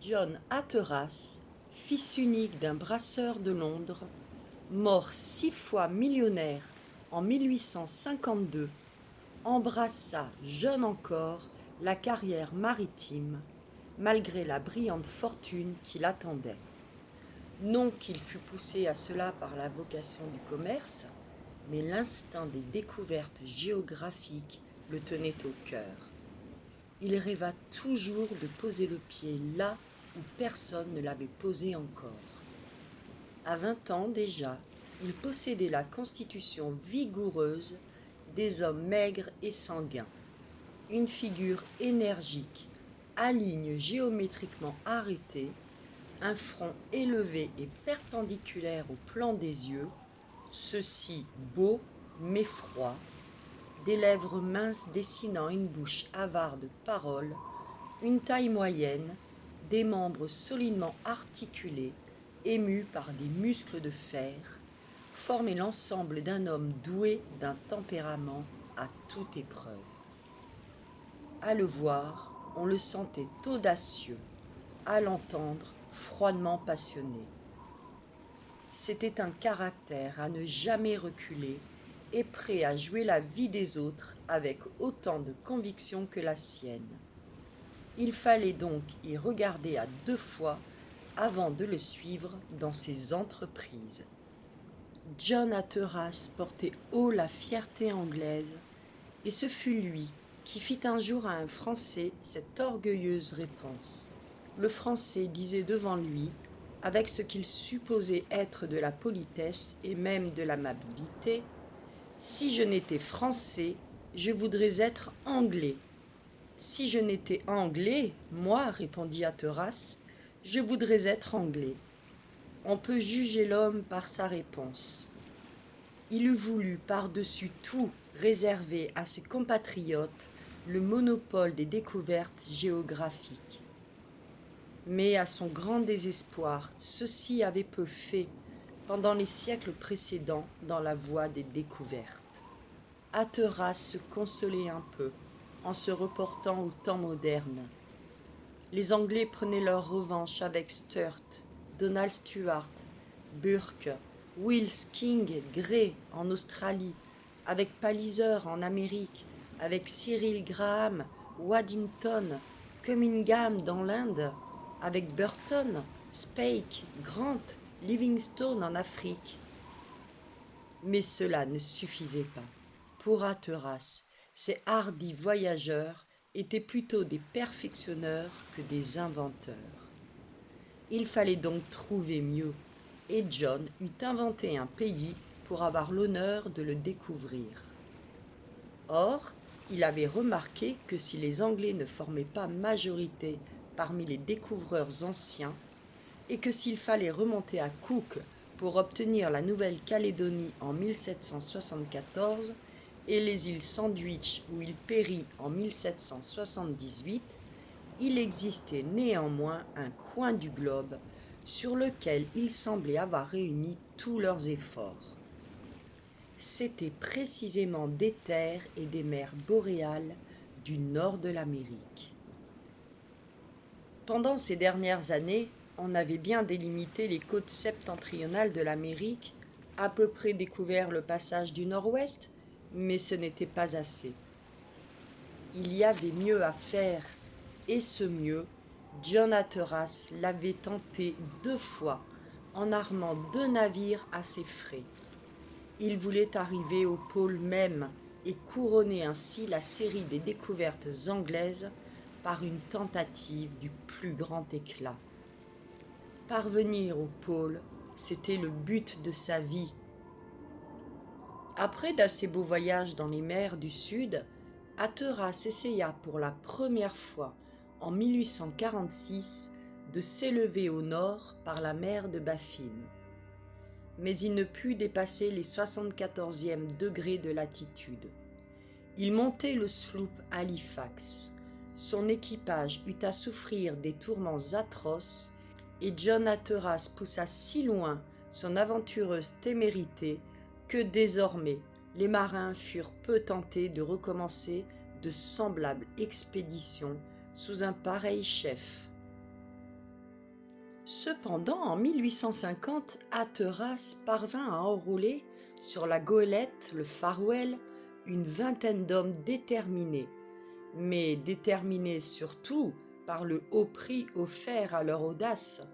John Hatteras, fils unique d'un brasseur de Londres, mort 6 fois millionnaire en 1852, embrassa, jeune encore, la carrière maritime, malgré la brillante fortune qui l'attendait. Non qu'il fût poussé à cela par la vocation du commerce, mais l'instinct des découvertes géographiques le tenait au cœur. Il rêva toujours de poser le pied là où personne ne l'avait posé encore. À 20 ans déjà, il possédait la constitution vigoureuse des hommes maigres et sanguins, une figure énergique, à lignes géométriquement arrêtées, un front élevé et perpendiculaire au plan des yeux, ceux-ci beaux mais froids, des lèvres minces dessinant une bouche avare de paroles, une taille moyenne, des membres solidement articulés, émus par des muscles de fer, formaient l'ensemble d'un homme doué d'un tempérament à toute épreuve. À le voir, on le sentait audacieux, à l'entendre, froidement passionné. C'était un caractère à ne jamais reculer et prêt à jouer la vie des autres avec autant de conviction que la sienne. Il fallait donc y regarder à 2 fois avant de le suivre dans ses entreprises. John Hatteras portait haut la fierté anglaise, et ce fut lui qui fit un jour à un Français cette orgueilleuse réponse. Le Français disait devant lui, avec ce qu'il supposait être de la politesse et même de l'amabilité, « Si je n'étais Français, je voudrais être Anglais. » « Si je n'étais Anglais, moi, répondit Hatteras, je voudrais être Anglais. » On peut juger l'homme par sa réponse. Il eût voulu par-dessus tout réserver à ses compatriotes le monopole des découvertes géographiques. Mais à son grand désespoir, ceux-ci avaient peu fait pendant les siècles précédents dans la voie des découvertes. Hatteras se consolait un peu en se reportant au temps moderne. Les Anglais prenaient leur revanche avec Sturt, Donald Stewart, Burke, Wills, King, Gray en Australie, avec Palliser en Amérique, avec Cyril Graham, Waddington, Cunningham dans l'Inde, avec Burton, Speke, Grant, Livingstone en Afrique. Mais cela ne suffisait pas. Pour Hatteras, ces hardis voyageurs étaient plutôt des perfectionneurs que des inventeurs. Il fallait donc trouver mieux, et John eut inventé un pays pour avoir l'honneur de le découvrir. Or, il avait remarqué que si les Anglais ne formaient pas majorité parmi les découvreurs anciens, et que s'il fallait remonter à Cook pour obtenir la Nouvelle-Calédonie en 1774 et les îles Sandwich où il périt en 1778, il existait néanmoins un coin du globe sur lequel il semblait avoir réuni tous leurs efforts. C'étaient précisément des terres et des mers boréales du nord de l'Amérique. Pendant ces dernières années, on avait bien délimité les côtes septentrionales de l'Amérique, à peu près découvert le passage du Nord-Ouest, mais ce n'était pas assez. Il y avait mieux à faire, et ce mieux, John Hatteras l'avait tenté 2 fois en armant 2 navires à ses frais. Il voulait arriver au pôle même et couronner ainsi la série des découvertes anglaises par une tentative du plus grand éclat. Parvenir au pôle, c'était le but de sa vie. Après d'assez beaux voyages dans les mers du Sud, Hatteras essaya pour la première fois, en 1846, de s'élever au nord par la mer de Baffin. Mais il ne put dépasser les 74e degrés de latitude. Il montait le sloop Halifax. Son équipage eut à souffrir des tourments atroces et John Hatteras poussa si loin son aventureuse témérité que désormais les marins furent peu tentés de recommencer de semblables expéditions sous un pareil chef. Cependant, en 1850, Hatteras parvint à enrôler sur la goélette, le Farewell, une vingtaine d'hommes déterminés, mais déterminés surtout par le haut prix offert à leur audace.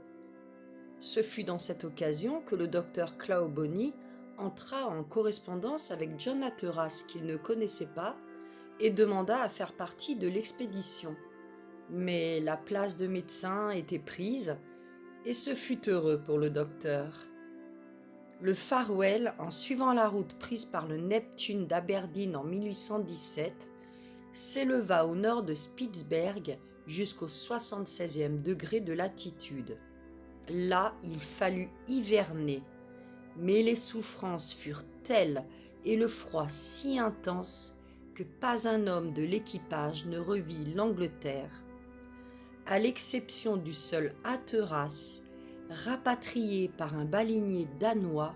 Ce fut dans cette occasion que le docteur Clawbonny entra en correspondance avec John Hatteras, qu'il ne connaissait pas, et demanda à faire partie de l'expédition. Mais la place de médecin était prise, et ce fut heureux pour le docteur. Le Farewell, en suivant la route prise par le Neptune d'Aberdeen en 1817, s'éleva au nord de Spitzberg jusqu'au 76e degré de latitude. Là, il fallut hiverner, mais les souffrances furent telles et le froid si intense que pas un homme de l'équipage ne revit l'Angleterre, à l'exception du seul Hatteras, rapatrié par un baleinier danois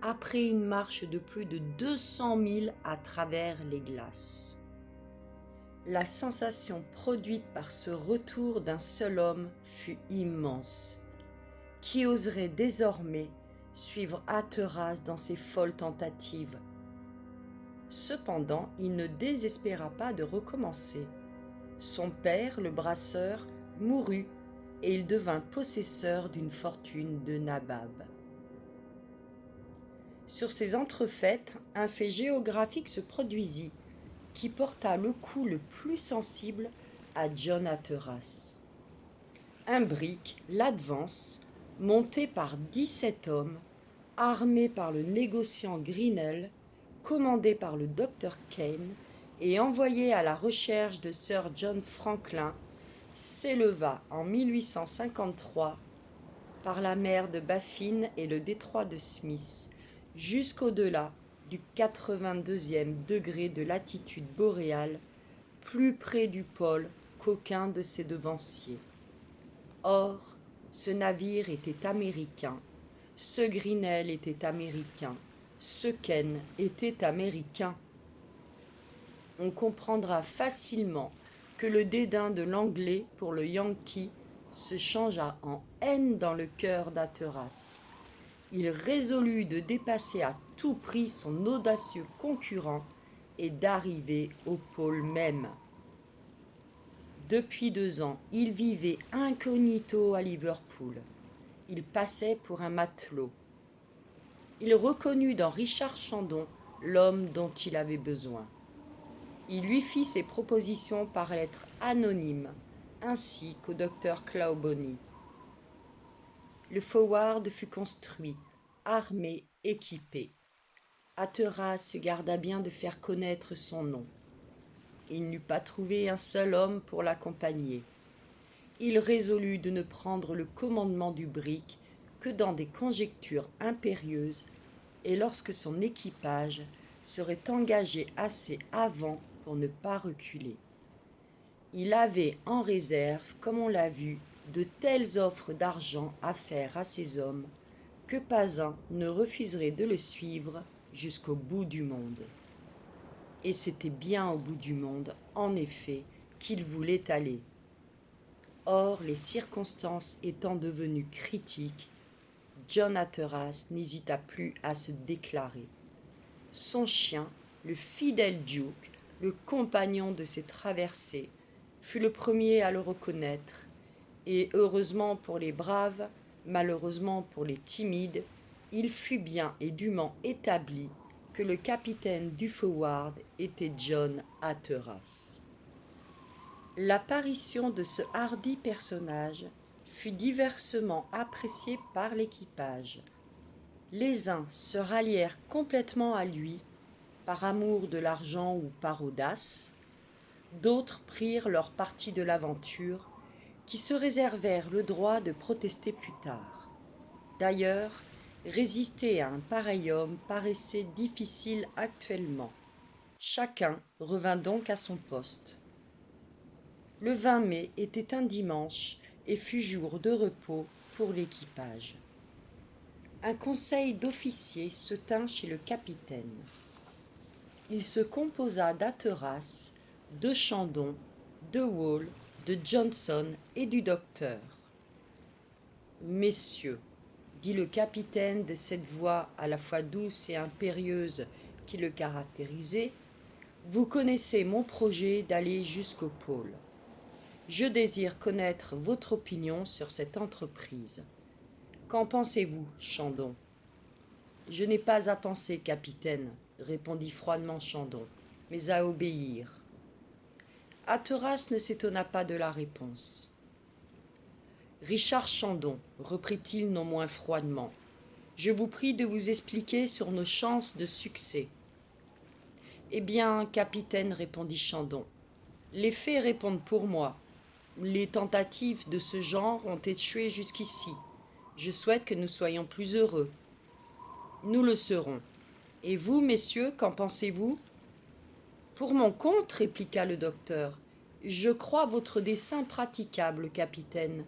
après une marche de plus de 200 milles à travers les glaces. La sensation produite par ce retour d'un seul homme fut immense. Qui oserait désormais suivre Hatteras dans ses folles tentatives? Cependant, il ne désespéra pas de recommencer. Son père, le brasseur, mourut et il devint possesseur d'une fortune de nabab. Sur ces entrefaites, un fait géographique se produisit qui porta le coup le plus sensible à John Hatteras. Un brick, l'Advance, monté par 17 hommes, armé par le négociant Grinnell, commandé par le docteur Kane et envoyé à la recherche de Sir John Franklin, s'éleva en 1853 par la mer de Baffin et le détroit de Smith jusqu'au-delà du 82e degré de latitude boréale, plus près du pôle qu'aucun de ses devanciers. Or, ce navire était américain, ce Grinnell était américain, ce Kane était américain. On comprendra facilement que le dédain de l'anglais pour le Yankee se changea en haine dans le cœur d'Hatteras. Il résolut de dépasser à tout prix son audacieux concurrent et d'arriver au pôle même. Depuis 2 ans, il vivait incognito à Liverpool. Il passait pour un matelot. Il reconnut dans Richard Chandon l'homme dont il avait besoin. Il lui fit ses propositions par lettre anonyme, ainsi qu'au docteur Clawbonny. Le Forward fut construit, armé, équipé. Hatteras se garda bien de faire connaître son nom. Il n'eut pas trouvé un seul homme pour l'accompagner. Il résolut de ne prendre le commandement du brick que dans des conjectures impérieuses et lorsque son équipage serait engagé assez avant pour ne pas reculer. Il avait en réserve, comme on l'a vu, de telles offres d'argent à faire à ses hommes que pas un ne refuserait de le suivre jusqu'au bout du monde. Et c'était bien au bout du monde, en effet, qu'il voulait aller. Or, les circonstances étant devenues critiques, John Hatteras n'hésita plus à se déclarer. Son chien, le fidèle Duke, le compagnon de ses traversées, fut le premier à le reconnaître, et heureusement pour les braves, malheureusement pour les timides, il fut bien et dûment établi que le capitaine du Forward était John Hatteras. L'apparition de ce hardi personnage fut diversement appréciée par l'équipage. Les uns se rallièrent complètement à lui, par amour de l'argent ou par audace, d'autres prirent leur parti de l'aventure, qui se réservèrent le droit de protester plus tard. D'ailleurs, résister à un pareil homme paraissait difficile actuellement. Chacun revint donc à son poste. Le 20 mai était un dimanche et fut jour de repos pour l'équipage. Un conseil d'officiers se tint chez le capitaine. Il se composa d'Hatteras, de Chandon, de Wall, de Johnson et du docteur. Messieurs, dit le capitaine de cette voix à la fois douce et impérieuse qui le caractérisait, vous connaissez mon projet d'aller jusqu'au pôle. Je désire connaître votre opinion sur cette entreprise. Qu'en pensez-vous, Chandon ? Je n'ai pas à penser, capitaine, répondit froidement Chandon, mais à obéir. Hatteras ne s'étonna pas de la réponse. Richard Chandon, reprit-il non moins froidement, je vous prie de vous expliquer sur nos chances de succès. Eh bien, capitaine, répondit Chandon, les faits répondent pour moi. Les tentatives de ce genre ont échoué jusqu'ici. Je souhaite que nous soyons plus heureux. Nous le serons. Et vous, messieurs, qu'en pensez-vous ? Pour mon compte, répliqua le docteur, je crois votre dessein praticable, capitaine.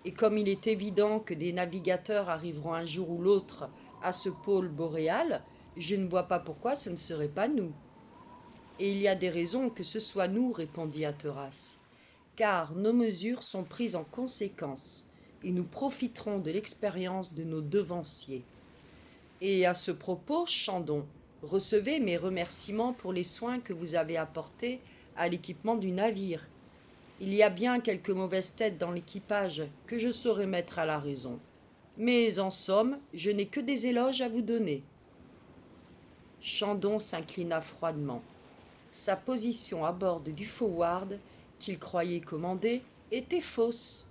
Et comme il est évident que des navigateurs arriveront un jour ou l'autre à ce pôle boréal, je ne vois pas pourquoi ce ne serait pas nous. Et il y a des raisons que ce soit nous, répondit Hatteras, car nos mesures sont prises en conséquence, et nous profiterons de l'expérience de nos devanciers. Et à ce propos, Chandon, recevez mes remerciements pour les soins que vous avez apportés à l'équipement du navire. Il y a bien quelques mauvaises têtes dans l'équipage que je saurai mettre à la raison. Mais en somme, je n'ai que des éloges à vous donner. Chandon s'inclina froidement. Sa position à bord du Forward, qu'il croyait commander, était fausse.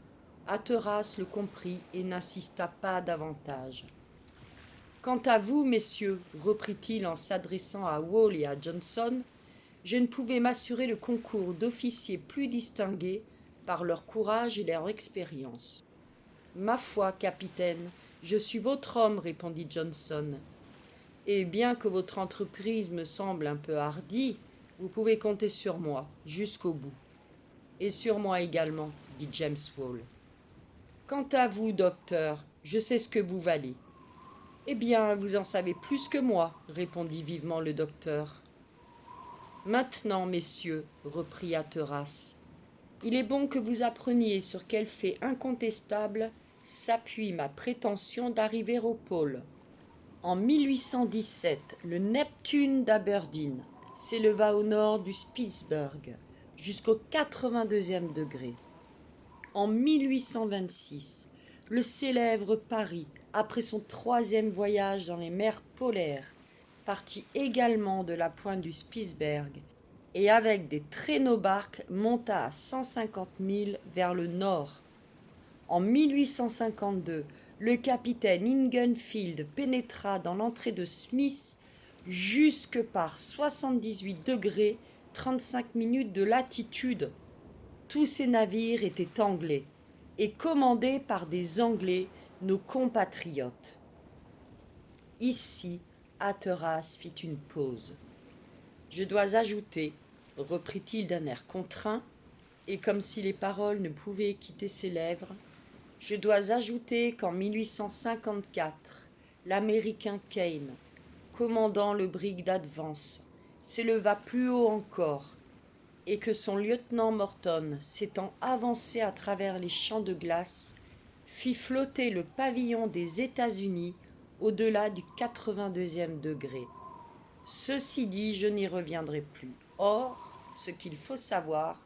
Hatteras le comprit et n'insista pas davantage. Quant à vous, messieurs, reprit-il en s'adressant à Wall et à Johnson, je ne pouvais m'assurer le concours d'officiers plus distingués par leur courage et leur expérience. Ma foi, capitaine, je suis votre homme, répondit Johnson. Et bien que votre entreprise me semble un peu hardie, vous pouvez compter sur moi, jusqu'au bout. Et sur moi également, dit James Wall. Quant à vous, docteur, je sais ce que vous valez. Eh bien, vous en savez plus que moi, répondit vivement le docteur. Maintenant, messieurs, reprit Hatteras, il est bon que vous appreniez sur quel fait incontestable s'appuie ma prétention d'arriver au pôle. En 1817, le Neptune d'Aberdeen s'éleva au nord du Spitzberg, jusqu'au 82e degré. En 1826, le célèbre Paris, après son 3e voyage dans les mers polaires, partit également de la pointe du Spitzberg et avec des traîneaux barques monta à 150 milles vers le nord. En 1852, le capitaine Ingenfield pénétra dans l'entrée de Smith jusque par 78 degrés 35 minutes de latitude. Tous ces navires étaient anglais et commandés par des Anglais, nos compatriotes. Ici, Hatteras fit une pause. Je dois ajouter, reprit-il d'un air contraint, et comme si les paroles ne pouvaient quitter ses lèvres, je dois ajouter qu'en 1854, l'Américain Kane, commandant le brig d'Advance, s'éleva plus haut encore, et que son lieutenant Morton, s'étant avancé à travers les champs de glace, fit flotter le pavillon des États-Unis au-delà du 82e degré. Ceci dit, je n'y reviendrai plus. Or, ce qu'il faut savoir,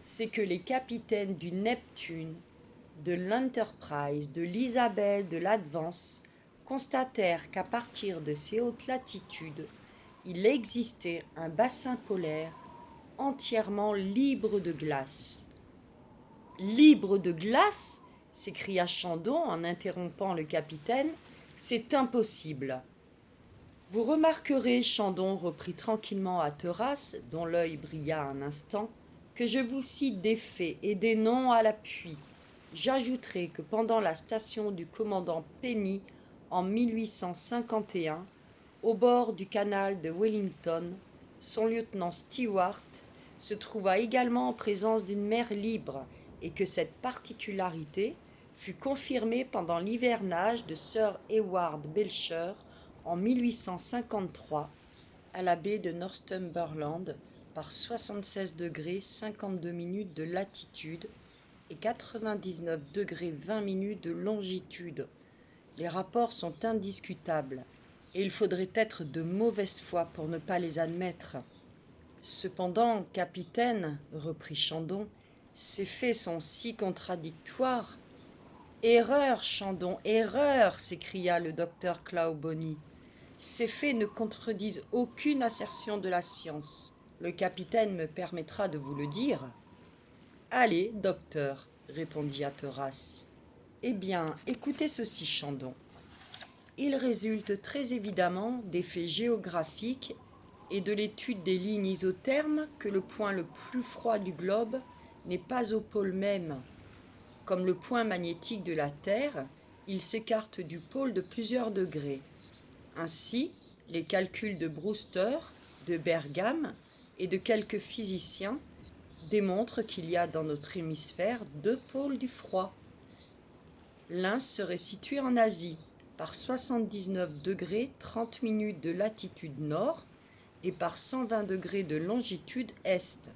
c'est que les capitaines du Neptune, de l'Enterprise, de l'Isabelle, de l'Advance constatèrent qu'à partir de ces hautes latitudes, il existait un bassin polaire entièrement libre de glace. Libre de glace ? S'écria Chandon en interrompant le capitaine. C'est impossible. Vous remarquerez, Chandon, reprit tranquillement Hatteras, dont l'œil brilla un instant, que je vous cite des faits et des noms à l'appui. J'ajouterai que pendant la station du commandant Penny en 1851, au bord du canal de Wellington, son lieutenant Stewart se trouva également en présence d'une mer libre et que cette particularité fut confirmée pendant l'hivernage de Sir Edward Belcher en 1853 à la baie de Northumberland par 76 degrés 52 minutes de latitude et 99 degrés 20 minutes de longitude. Les rapports sont indiscutables, et il faudrait être de mauvaise foi pour ne pas les admettre. Cependant, capitaine, reprit Chandon, ces faits sont si contradictoires. Erreur, Chandon, erreur, s'écria le docteur Clawbonny. Ces faits ne contredisent aucune assertion de la science. Le capitaine me permettra de vous le dire. Allez, docteur, répondit Hatteras. Eh bien, écoutez ceci, Chandon. Il résulte très évidemment des faits géographiques et de l'étude des lignes isothermes que le point le plus froid du globe n'est pas au pôle même. Comme le point magnétique de la Terre, il s'écarte du pôle de plusieurs degrés. Ainsi, les calculs de Brewster, de Bergham et de quelques physiciens démontrent qu'il y a dans notre hémisphère deux pôles du froid. L'un serait situé en Asie, par 79 degrés 30 minutes de latitude nord et par 120 degrés de longitude est.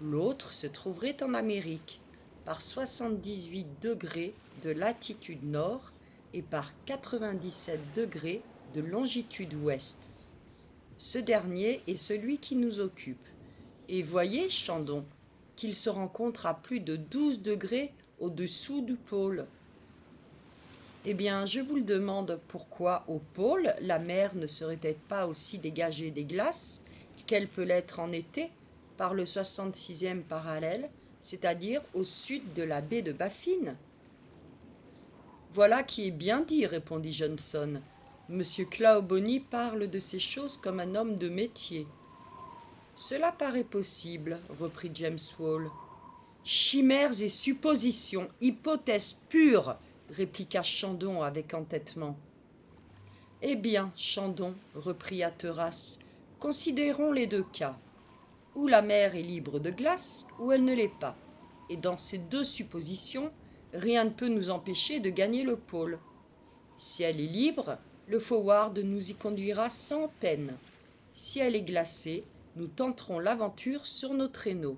L'autre se trouverait en Amérique, par 78 degrés de latitude nord et par 97 degrés de longitude ouest. Ce dernier est celui qui nous occupe. Et voyez, Chandon, qu'il se rencontre à plus de 12 degrés au-dessous du pôle. Eh bien, je vous le demande, pourquoi au pôle la mer ne serait-elle pas aussi dégagée des glaces qu'elle peut l'être en été par le 66e parallèle, c'est-à-dire au sud de la baie de Baffin? Voilà qui est bien dit, répondit Johnson. Monsieur Clawbonny parle de ces choses comme un homme de métier. Cela paraît possible, reprit James Wall. Chimères et suppositions, hypothèses pures, répliqua Chandon avec entêtement. Eh bien, Chandon, reprit Hatteras, considérons les deux cas. Ou la mer est libre de glace, ou elle ne l'est pas. Et dans ces deux suppositions, rien ne peut nous empêcher de gagner le pôle. Si elle est libre, le forward nous y conduira sans peine. Si elle est glacée, nous tenterons l'aventure sur nos traîneaux.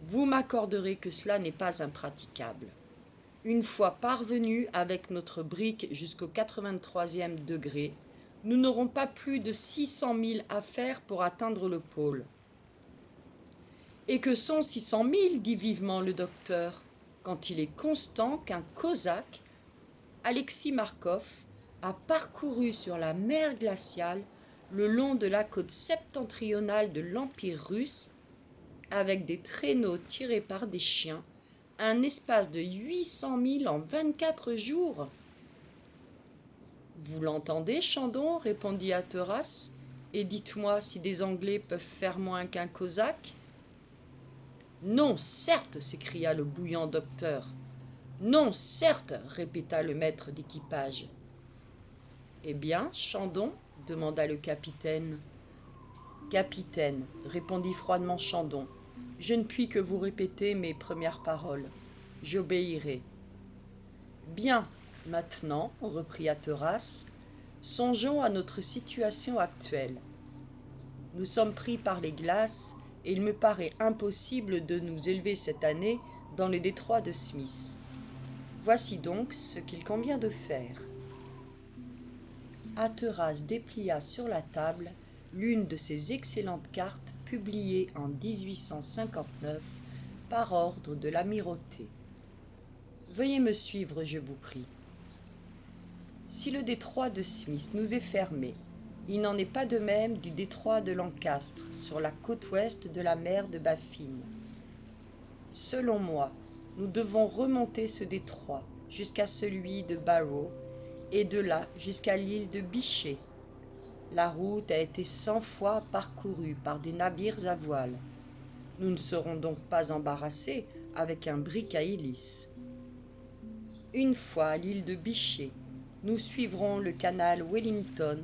Vous m'accorderez que cela n'est pas impraticable. Une fois parvenus avec notre brique jusqu'au 83e degré, nous n'aurons pas plus de 600 milles à faire pour atteindre le pôle. Et que sont 600 milles, dit vivement le docteur, quand il est constant qu'un Cosaque, Alexis Markov, a parcouru sur la mer glaciale le long de la côte septentrionale de l'Empire russe avec des traîneaux tirés par des chiens, un espace de 800 milles en 24 jours. Vous l'entendez, Chandon, répondit Hatteras, et dites-moi si des Anglais peuvent faire moins qu'un Cosaque. Non, certes, s'écria le bouillant docteur. Non, certes, répéta le maître d'équipage. Eh bien, Chandon, demanda le capitaine. Capitaine, répondit froidement Chandon, je ne puis que vous répéter mes premières paroles. J'obéirai. Bien, maintenant, reprit Hatteras, songeons à notre situation actuelle. Nous sommes pris par les glaces et il me paraît impossible de nous élever cette année dans le détroit de Smith. Voici donc ce qu'il convient de faire. Hatteras déplia sur la table l'une de ces excellentes cartes publiées en 1859 par ordre de l'amirauté. Veuillez me suivre, je vous prie. Si le détroit de Smith nous est fermé, il n'en est pas de même du détroit de Lancastre, sur la côte ouest de la mer de Baffin. Selon moi, nous devons remonter ce détroit jusqu'à celui de Barrow, et de là jusqu'à l'île de Bichet. La route a été 100 fois parcourue par des navires à voile. Nous ne serons donc pas embarrassés avec un brick à hélice. Une fois à l'île de Bichet, nous suivrons le canal Wellington,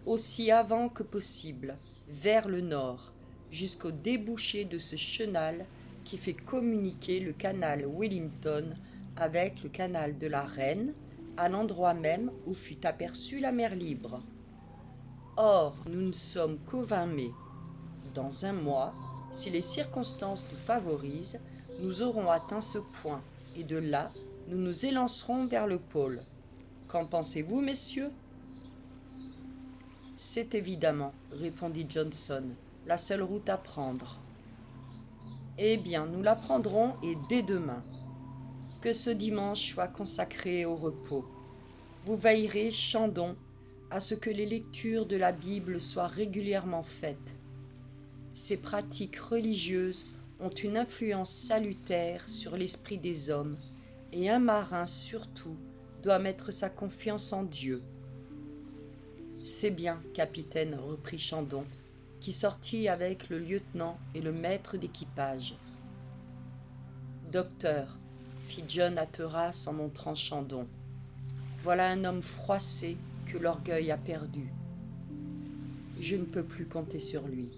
aussi avant que possible, vers le nord, jusqu'au débouché de ce chenal qui fait communiquer le canal Wellington avec le canal de la Reine, à l'endroit même où fut aperçue la mer libre. Or, nous ne sommes qu'au 20 mai. Dans un mois, si les circonstances nous favorisent, nous aurons atteint ce point, et de là, nous nous élancerons vers le pôle. Qu'en pensez-vous, messieurs ? C'est évidemment, répondit Johnson, la seule route à prendre. Eh bien, nous la prendrons et dès demain. Que ce dimanche soit consacré au repos. Vous veillerez, Chandon, à ce que les lectures de la Bible soient régulièrement faites. Ces pratiques religieuses ont une influence salutaire sur l'esprit des hommes, et un marin surtout doit mettre sa confiance en Dieu. C'est bien, capitaine, reprit Chandon, qui sortit avec le lieutenant et le maître d'équipage. Docteur, fit John Hatteras en montrant Chandon, voilà un homme froissé que l'orgueil a perdu. Je ne peux plus compter sur lui.